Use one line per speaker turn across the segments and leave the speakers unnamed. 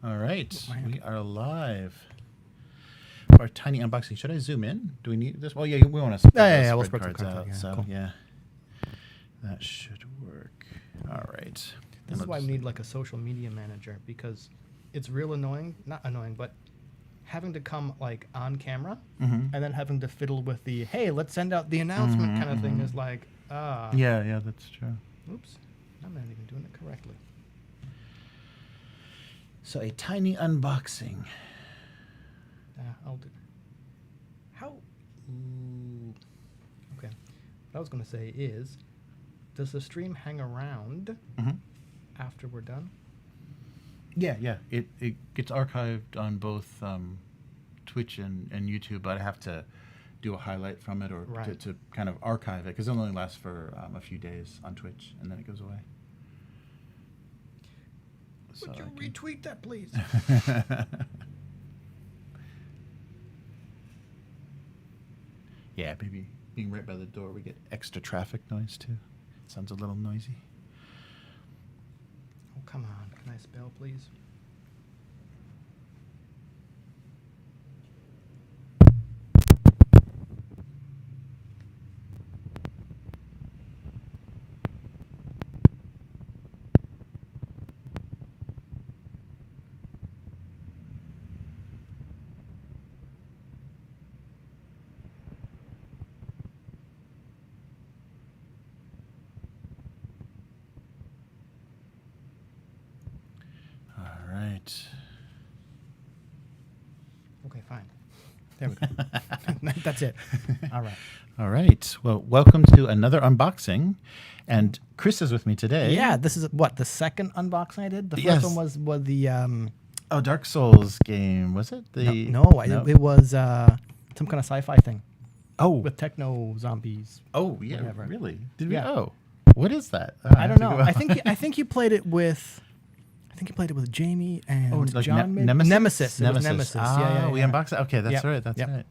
All right, we are live. For our tiny unboxing, should I zoom in? Do we need this? Well, yeah, we want to spread
we'll
those
spread
cards
some cards
out.
out, yeah,
So
cool.
yeah, that should work. All right.
This is why we need like a social media manager, because it's real annoying. Not annoying, but having to come like on camera and then having to fiddle with the, hey, let's send out the announcement kind of thing is like,
Yeah, that's true.
oops, I'm not even doing it correctly.
So a tiny unboxing.
I'll do. How? Ooh. Okay. What I was going to say is, does the stream hang around after we're done?
Yeah. It gets archived on both Twitch and YouTube, but I have to do a highlight from it or to kind of archive it because it only lasts for a few days on Twitch and then it goes away.
Would you retweet that, please?
Yeah, maybe being right by the door, we get extra traffic noise too. Sounds a little noisy.
Oh, come on. Can I spell, please?
All right.
Okay, fine. There we go. That's it. All right.
All right. Well, welcome to another unboxing. And Chris is with me today.
Yeah, this is what, the second unboxing I did? The first
Yes.
one was the
Oh, Dark Souls game, was it?
it was some kind of sci-fi thing
Oh.
with techno zombies.
Oh, yeah.
whatever.
Really? Did we?
Yeah.
Oh. What is that?
I don't know. I think you played it with Jamie and
like
John. Maybe?
Nemesis?
It was Nemesis.
Ah, we
yeah.
unboxed it. Okay, that's
Yep.
right. That's
Yep.
right.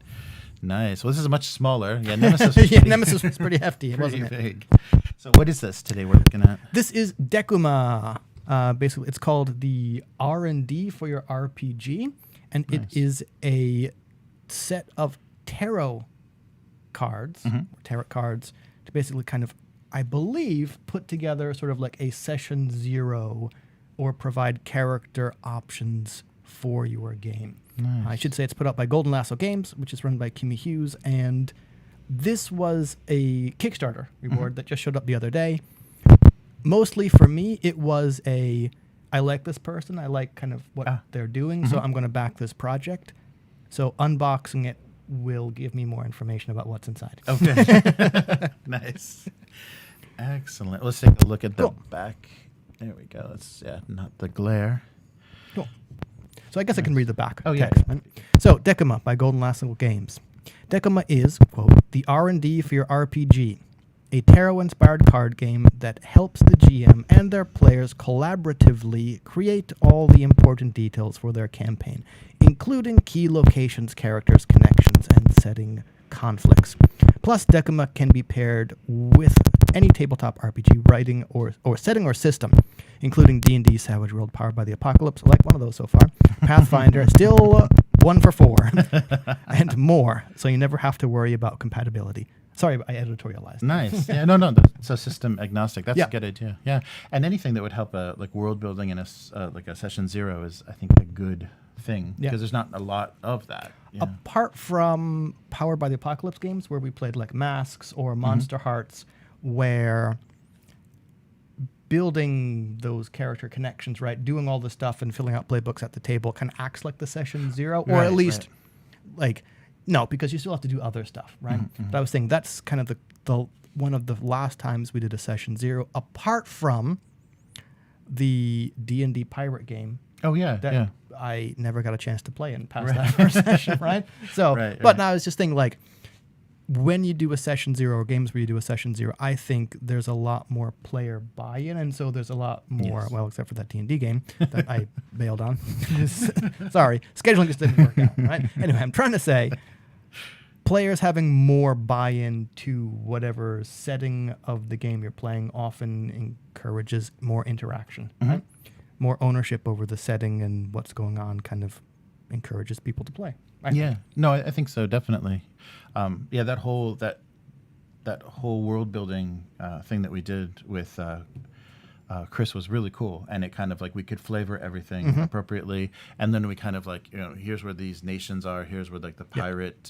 Nice. Well, this is much smaller. Yeah, Nemesis was
Yeah,
pretty,
Nemesis was pretty hefty,
pretty
wasn't it?
big. So what is this today we're looking at?
This is Decuma. Basically, it's called the R&D for your RPG, and
Nice.
it is a set of tarot cards, tarot cards, to basically kind of, I believe, put together sort of like a session 0 or provide character options for your game.
Nice.
I should say it's put out by Golden Lasso Games, which is run by Kimmy Hughes, and this was a Kickstarter reward that just showed up the other day. Mostly for me, it was I like this person, I like kind of what they're doing, so I'm going to back this project. So unboxing it will give me more information about what's inside.
Okay. Nice. Excellent. Let's take a look at the back. There we go. Not the glare.
Cool. So I guess I can read the back
Yeah.
text. Right? So Decuma by Golden Lasso Games. Decuma is, quote, the R&D for your RPG, a tarot-inspired card game that helps the GM and their players collaboratively create all the important details for their campaign, including key locations, characters, connections, and setting conflicts. Plus, Decuma can be paired with any tabletop RPG writing or setting or system, including D&D Savage World powered by the Apocalypse. I like one of those so far. Pathfinder, still 1 for 4, and more, so you never have to worry about compatibility. Sorry, I editorialized.
Nice. Yeah, no. So system agnostic. That's a good idea. Yeah, and anything that would help like world building in like a session 0 is, I think, a good thing because there's not a lot of that. Yeah.
Apart from Powered by the Apocalypse games, where we played like Masks or Monster Hearts, where building those character connections, right, doing all the stuff and filling out playbooks at the table kind of acts like the session 0, or at least like. No, because you still have to do other stuff, right? But I was saying that's kind of the one of the last times we did a session 0, apart from the D&D pirate game.
Oh yeah,
that I never got a chance to play and pass that first session, right? So, but now I was just thinking, like, when you do a session 0 or games where you do a session 0, I think there's a lot more player buy-in, and so there's a lot more. Well, except for that D&D game that I bailed on. Sorry, scheduling just didn't work out. Right? Anyway, I'm trying to say, players having more buy-in to whatever setting of the game you're playing often encourages more interaction. Right? more ownership over the setting and what's going on kind of encourages people to play. I think.
No, I think so, definitely. That whole world building thing that we did with Chris was really cool, and it kind of like we could flavor everything appropriately, and then we kind of like, here's where these nations are, here's where like the pirate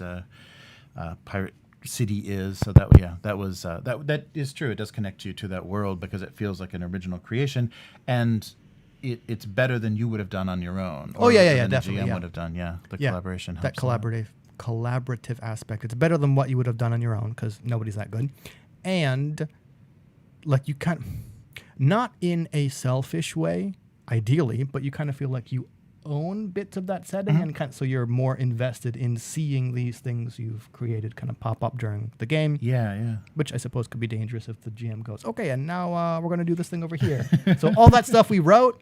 city is. So that was that is true. It does connect you to that world because it feels like an original creation, and it's better than you would have done on your own. Or than
definitely.
GM would have done. The collaboration helps.
That collaborative aspect. It's better than what you would have done on your own because nobody's that good, and like you kind of, not in a selfish way, ideally, but you kind of feel like you own bits of that setting, and so you're more invested in seeing these things you've created kind of pop up during the game. Which I suppose could be dangerous if the GM goes, okay, and now we're going to do this thing over here. So all that stuff we wrote,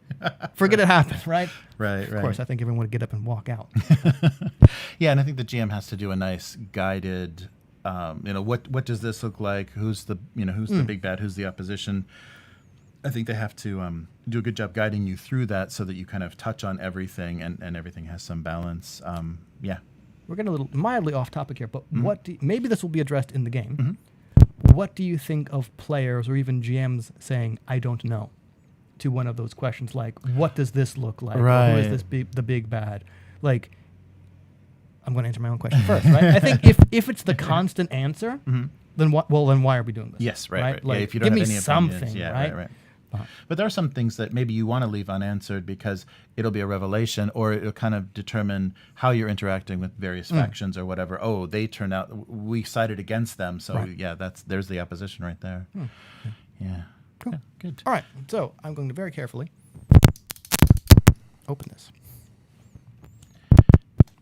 forget it happened, right?
Right.
Of course, I think everyone would get up and walk out.
And I think the GM has to do a nice guided, what does this look like? Who's the big bad? Who's the opposition? I think they have to do a good job guiding you through that so that you kind of touch on everything and everything has some balance.
We're getting a little mildly off topic here, but maybe this will be addressed in the game. What do you think of players or even GMs saying, I don't know, to one of those questions like, what does this look like?
Right.
Or who is this the big bad? Like, I'm going to answer my own question first, right? I think if it's the constant answer, then why are we doing this?
Yes, right.
Like,
if you don't
give
have
me
any
something,
opinions,
right?
But there are some things that maybe you want to leave unanswered because it'll be a revelation, or it'll kind of determine how you're interacting with various factions or whatever. Oh, they turned out we sided against them, so there's the opposition right there. Yeah.
Cool.
Yeah, good.
All right, so I'm going to very carefully open this.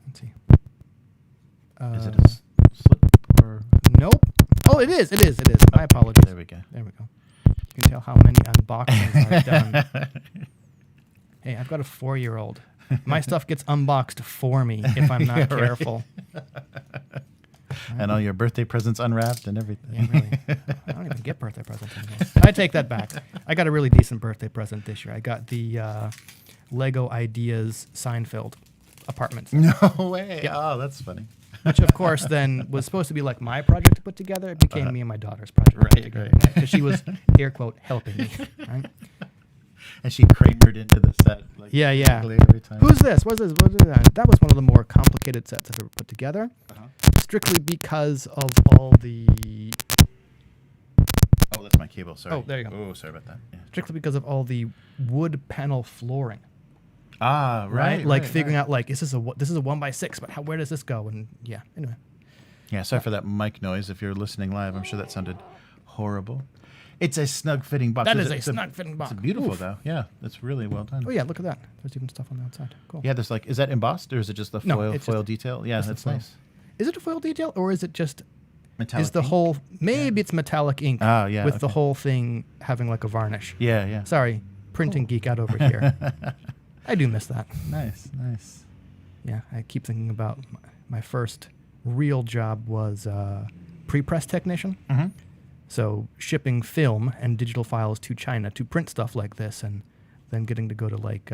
Let's see.
Is it a slip or?
Nope. Oh, it is. My apologies.
There we go.
You can tell how many unboxings I've done. Hey, I've got a 4-year-old. My stuff gets unboxed for me if I'm not careful.
And all your birthday presents unwrapped and everything.
Yeah, really. I don't even get birthday presents anymore. I take that back. I got a really decent birthday present this year. I got the Lego Ideas Seinfeld apartments.
No way.
Yeah.
Oh, that's funny.
Which, of course, then was supposed to be like my project to put together. It became me and my daughter's project to put together. Because she was, air quote, helping me. Right?
And she cratered into the set. Like,
Yeah.
Every time.
Who's this? What's this? What is that? That was one of the more complicated sets I've ever put together. Strictly because of all the...
Oh, that's my cable. Sorry.
Oh, there you go.
Oh, sorry about that. Yeah.
Strictly because of all the wood panel flooring.
Ah, right.
Like figuring out like, this is a 1x6, but where does this go? And yeah, anyway.
Yeah, sorry for that mic noise. If you're listening live, I'm sure that sounded horrible. It's a snug fitting box.
That is a snug fitting box.
It's beautiful
Oof.
though. Yeah, it's really well done.
Oh yeah, look at that. There's even stuff on the outside. Cool.
Yeah, there's like, is that embossed or is it just the
No,
foil
it's just-
detail? Yeah, that's nice.
Is it a foil detail or is it just
Metallic.
is the
ink?
whole maybe it's metallic ink with the whole thing having like a varnish.
Yeah.
Sorry, printing geek out over here. I do miss that.
Nice.
Yeah, I keep thinking about my first real job was pre-press technician. So shipping film and digital files to China to print stuff like this, and then getting to go to like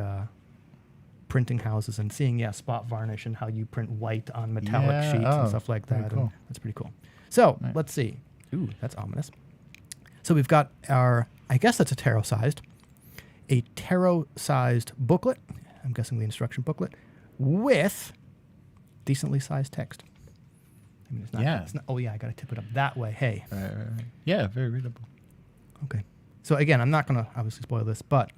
printing houses and seeing spot varnish and how you print white on metallic sheets and stuff like that.
Cool.
And that's pretty cool. So let's see. Ooh, that's ominous. So we've got our, I guess that's a tarot-sized booklet. I'm guessing the instruction booklet with decently sized text. I mean, it's not, oh yeah, I got to tip it up that way. Hey.
Right. Yeah, very readable.
Okay. So again, I'm not going to obviously spoil this, but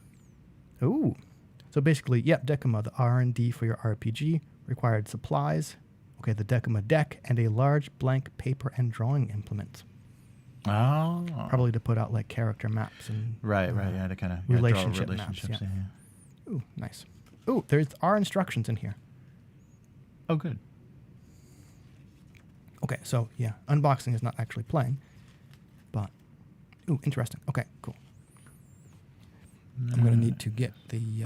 so basically, Decuma, the R&D for your RPG, required supplies. Okay, the Decuma deck and a large blank paper and drawing implement.
Oh.
Probably to put out like character maps and
right. Yeah, to kind of
relationship maps. Yeah. Ooh, nice. Ooh, there's our instructions in here.
Oh, good.
Okay, so yeah, unboxing is not actually playing, but interesting. Okay, cool. I'm gonna need to get the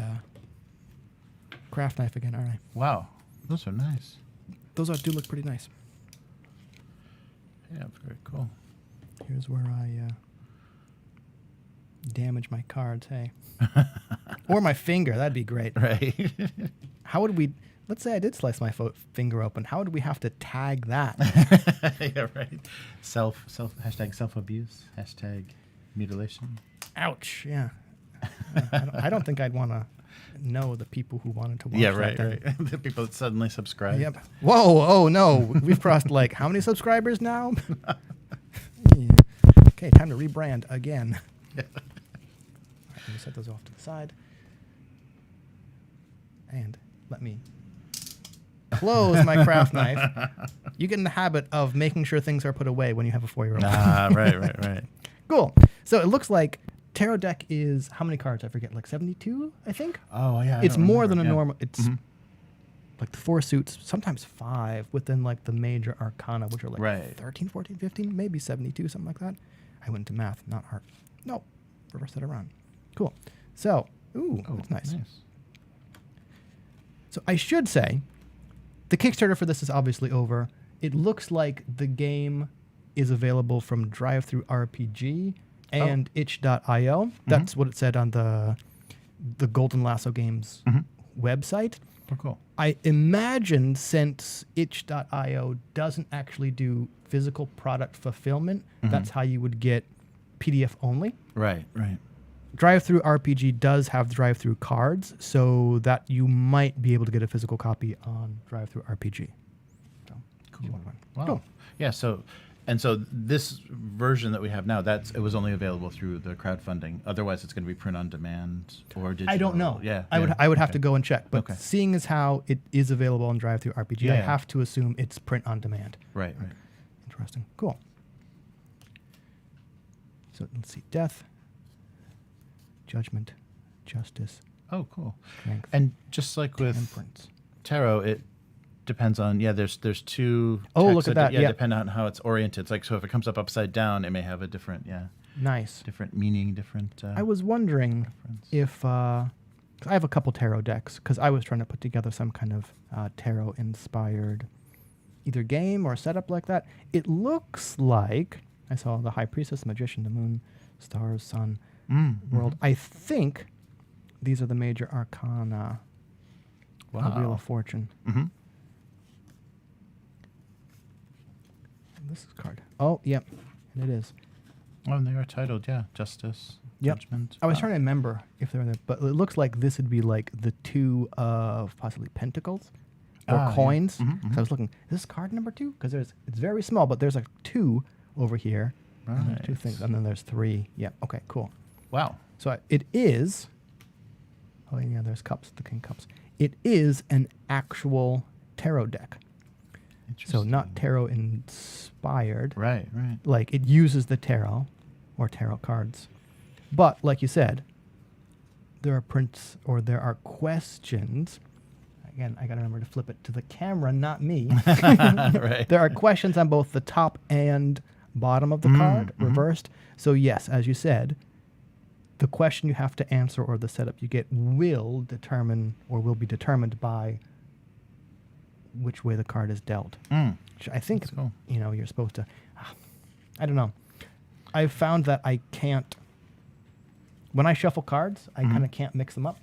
craft knife again, aren't I?
Wow, those are nice.
Those do look pretty nice.
Yeah, very cool.
Here's where I damage my cards, hey. Or my finger, that'd be great.
Right.
How would we, let's say I did slice my finger open, how would we have to tag that?
Yeah, right. Hashtag self-abuse, hashtag mutilation.
Ouch, yeah. I don't think I'd want to know the people who wanted to watch
Yeah,
that
right,
thing.
right. The people that suddenly subscribe.
Yep. Whoa, oh no, we've crossed like how many subscribers now? Yeah. Okay, time to rebrand again.
Yeah.
All right, let me set those off to the side. And let me close my craft knife. You get in the habit of making sure things are put away when you have a 4-year-old.
Right.
Cool. So it looks like tarot deck is how many cards? I forget, like 72, I think?
Oh, yeah.
It's more than a normal. It's like the 4 suits, sometimes 5 within like the major arcana, which are like 13, 14, 15, maybe 72, something like that. I went into math, not art. No, reverse that around. Cool. So, that's nice. So I should say, the Kickstarter for this is obviously over. It looks like the game is available from Drive-Thru RPG and itch.io. That's what it said on the Golden Lasso Games website.
Oh, cool.
I imagine since itch.io doesn't actually do physical product fulfillment, that's how you would get PDF only.
Right.
Drive-Thru RPG does have drive-thru cards, so that you might be able to get a physical copy on Drive-Thru RPG. So,
Cool.
Wow.
Cool. Yeah. So this version that we have now, it was only available through the crowdfunding. Otherwise, it's going to be print on demand or digital.
I don't know.
Yeah.
I would have to go and check. But seeing as how it is available on Drive-Thru RPG, I have to assume it's print on demand.
Right.
Interesting. Cool. So let's see. Death, judgment, justice.
Oh, cool.
Strength,
And just like with
temperance.
tarot, it depends on, there's 2
Oh,
texts
look at that. Yeah.
depending on how it's oriented. It's like, so if it comes up upside down, it may have a different,
Nice.
different meaning, different
I was wondering
reference.
if 'cause I have a couple tarot decks because I was trying to put together some kind of tarot inspired either game or setup like that. It looks like I saw the High Priestess, Magician, the Moon, Stars, Sun, World. I think these are the major arcana.
Wow.
The Wheel of Fortune. This is card. Oh, yep, and it is.
Oh, and they are titled, Justice,
Yep.
Judgment.
I was
Wow.
trying to remember if they were there, but it looks like this would be like the 2 of possibly pentacles or coins. So I was looking, is this card number 2? Because it's very small, but there's like 2 over here. And there's 2 things, and then there's 3. Yeah. Okay. Cool.
Wow.
So it is. Oh yeah, there's cups. The king cups. It is an actual tarot deck. So not tarot inspired.
Right.
Like it uses the tarot or tarot cards. But like you said, there are prints or there are questions. Again, I got to remember to flip it to the camera, not me.
Right.
There are questions on both the top and bottom of the card, reversed. So yes, as you said, the question you have to answer or the setup you get will determine or will be determined by which way the card is dealt. Which I think,
cool.
You're supposed to, I don't know. I've found that I can't, when I shuffle cards, I kind of can't mix them up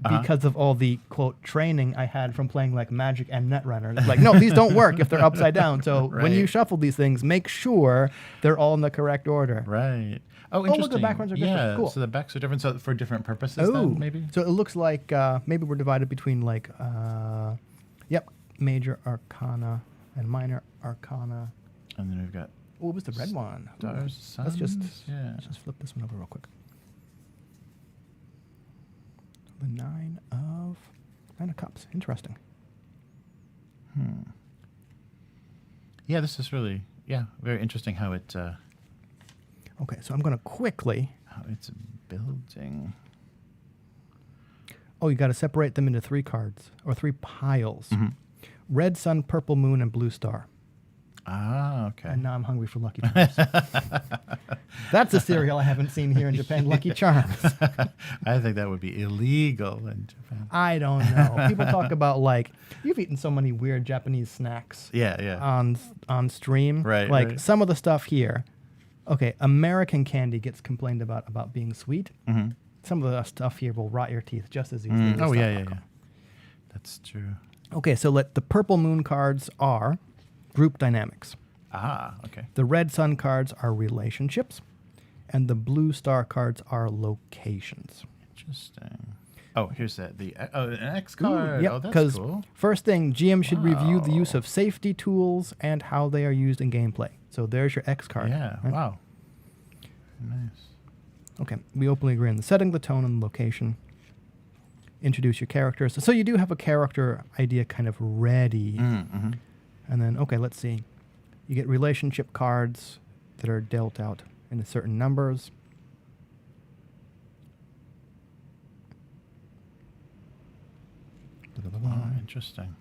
because of all the, quote, training I had from playing like Magic and Netrunner. It's like, no, these don't work if they're upside down. So when you shuffle these things, make sure they're all in the correct order.
Right. Oh,
Oh,
interesting.
look, the backgrounds are different.
Yeah,
Cool.
so the backs are different, so for different purposes then, maybe?
So it looks like maybe we're divided between like, major arcana and minor arcana.
And then we've got
What was the red one?
stars,
Let's just flip this one over real quick. The Nine of Cups. Interesting.
Yeah, this is really, very interesting how it
Okay, so I'm going to quickly.
how it's building.
Oh, you got to separate them into 3 cards or 3 piles. Red Sun, Purple Moon, and Blue Star.
Ah, okay.
And now I'm hungry for Lucky Charms. That's a cereal I haven't seen here in Japan, Lucky Charms.
I think that would be illegal in Japan.
I don't know. People talk about like, you've eaten so many weird Japanese snacks
Yeah.
on stream.
Right,
Like
right.
some of the stuff here Okay, American candy gets complained about being sweet.
Mm-hmm.
Some of the stuff here will rot your teeth just as easily. as
Oh,
stuff
yeah.
alcohol.
That's true.
Okay, so the purple moon cards are group dynamics.
Ah, okay.
The red sun cards are relationships, and the blue star cards are locations.
Interesting. Oh, here's an X card.
Yep,
Oh, that's
'cause
cool.
first thing, GM should review the use
Wow.
of safety tools and how they are used in gameplay. So there's your X card.
Yeah.
right?
Wow. Nice.
Okay, we openly agree on the setting, the tone, and the location. Introduce your characters. So you do have a character idea kind of ready.
Mm-hmm.
And then, okay, let's see. You get relationship cards that are dealt out in certain numbers.
Oh, interesting.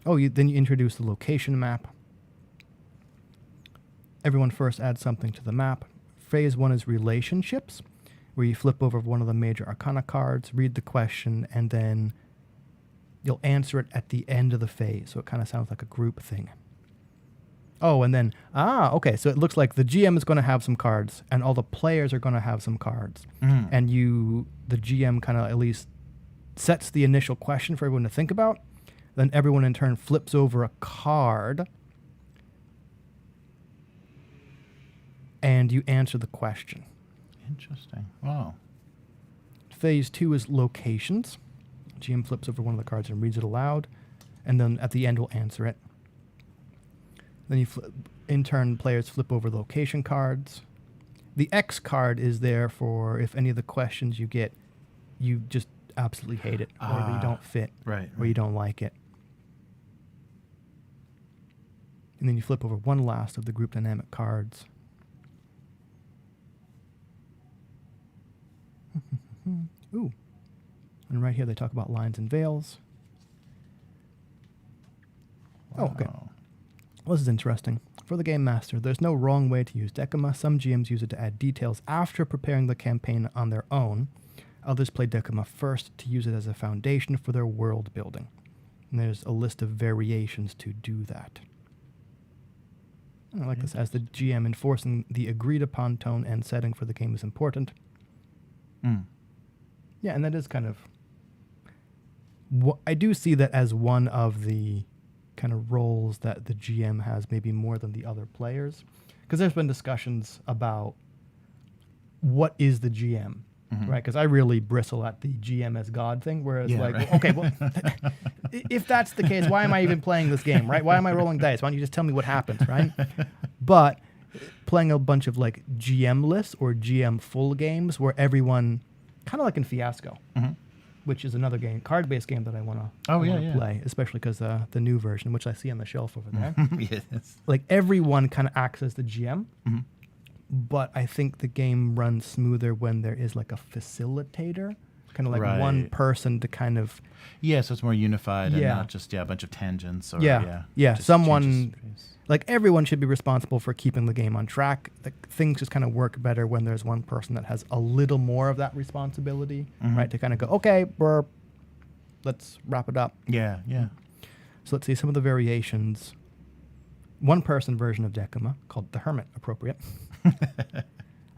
Oh, then you introduce the location map. Everyone first adds something to the map. Phase 1 is relationships, where you flip over one of the major arcana cards, read the question, and then you'll answer it at the end of the phase. So it kind of sounds like a group thing. Oh, and then, okay, so it looks like the GM is going to have some cards, and all the players are going to have some cards.
Mm.
And the GM kind of at least sets the initial question for everyone to think about. Then everyone in turn flips over a card, and you answer the question.
Interesting. Wow.
Phase 2 is locations. GM flips over one of the cards and reads it aloud, and then at the end we'll answer it. Then in turn, players flip over location cards. The X card is there for if any of the questions you get, you just absolutely hate it, or you don't fit,
Right.
or you don't like it. And then you flip over one last of the group dynamic cards. Ooh. And right here they talk about lines and veils. Oh, okay.
Wow.
Well, this is interesting. For the Game Master, there's no wrong way to use Decuma. Some GMs use it to add details after preparing the campaign on their own. Others play Decuma first to use it as a foundation for their world building. And there's a list of variations to do that. I like this. As the GM, enforcing the agreed upon tone and setting for the game is important.
Mm.
Yeah, and that is kind of... I do see that as one of the kind of roles that the GM has maybe more than the other players. Because there's been discussions about what is the GM, right? Because I really bristle at the GM as God thing, where it's like,
right.
okay, well, if that's the case, why am I even playing this game, right? Why am I rolling dice? Why don't you just tell me what happens, right? But playing a bunch of like GM-less or GM full games where everyone, kind of like in Fiasco, which is another game, card-based game that I want to play, especially because the new version, which I see on the shelf over there.
Yes.
Like everyone kind of acts as the GM, but I think the game runs smoother when there is like a facilitator, kind of like one person to kind of...
Yeah, so it's more unified and not just a bunch of tangents. Or, just
someone...
changes pace.
Like everyone should be responsible for keeping the game on track. Things just kind of work better when there's one person that has a little more of that responsibility, right? To kind of go, okay, let's wrap it up.
Yeah.
So let's see some of the variations. One person version of Decuma called the Hermit, appropriate.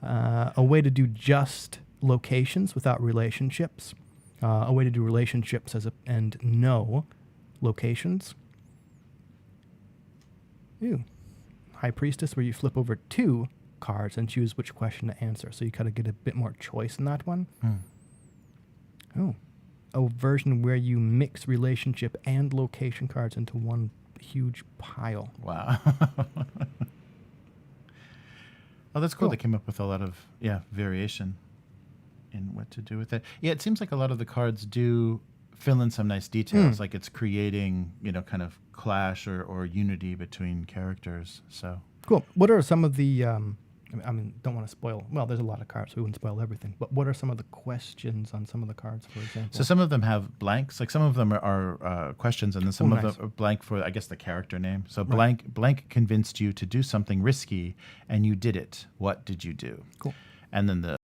A way to do just locations without relationships. A way to do relationships and no locations. Ooh. High Priestess, where you flip over 2 cards and choose which question to answer. So you kind of get a bit more choice in that one. Oh. A version where you mix relationship and location cards into one huge pile.
Wow. Oh, that's cool. They came up with a lot of, variation in what to do with it. Yeah, it seems like a lot of the cards do fill in some nice details, like it's creating, kind of clash or unity between characters. So
cool. What are some of the I mean, don't want to spoil. Well, there's a lot of cards, so we wouldn't spoil everything. But what are some of the questions on some of the cards, for example?
So some of them have blanks. Like some of them are questions, and then some of them are blank for, I guess, the character name. So blank convinced you to do something risky, and you did it. What did you do?
Cool.
And then the